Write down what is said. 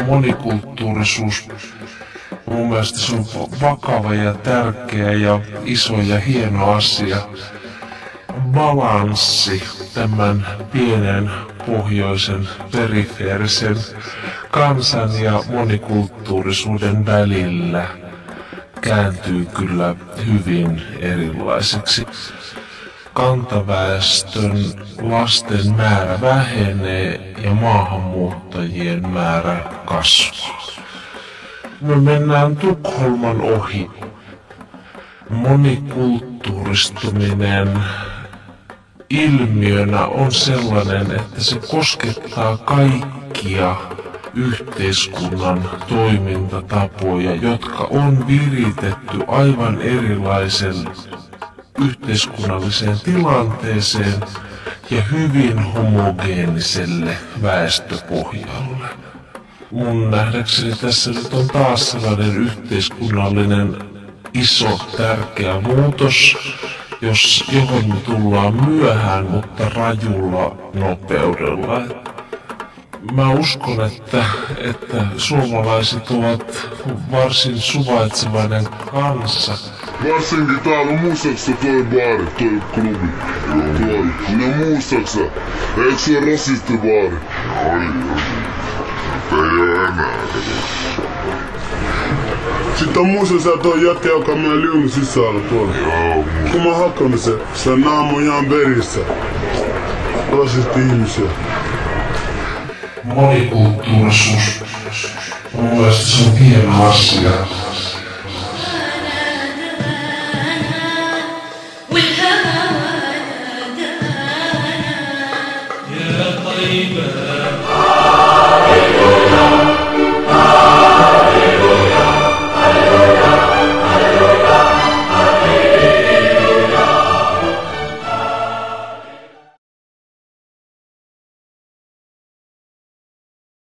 monikulttuurisuus, mun mielestä se on vakava ja tärkeä ja iso ja hieno asia. Balanssi tämän pienen pohjoisen perifeerisen kansan ja monikulttuurisuuden välillä kääntyy kyllä hyvin erilaiseksi. Kantaväestön lasten määrä vähenee ja maahanmuuttajien määrä kasvaa. Me mennään Tukholman ohi. Monikulttuuristuminen ilmiönä on sellainen, että se koskettaa kaikkia yhteiskunnan toimintatapoja, jotka on viritetty aivan erilaisen yhteiskunnalliseen tilanteeseen ja hyvin homogeeniselle väestöpohjalle. Mun nähdäkseni tässä nyt on taas sellainen yhteiskunnallinen iso tärkeä muutos, johon me tullaan myöhään, mutta rajulla nopeudella. Mä uskon, että suomalaiset ovat varsin suvaitsevainen kansa. Varsinkin täällä muistaaksä toi baari, toi klubi. Ne muistaaksä? Eikö se ole rasistibaari? Ei oo enää. Sitten on muistaaksä toi jätkä, joka menee liunin sisällä tuolla. Joo. Kun mä hakannut se naamo on ihan verissä. Rasisti-ihmisiä. Monikulttuurisuus. Mun mielestä se on hieno asia. يا طيبة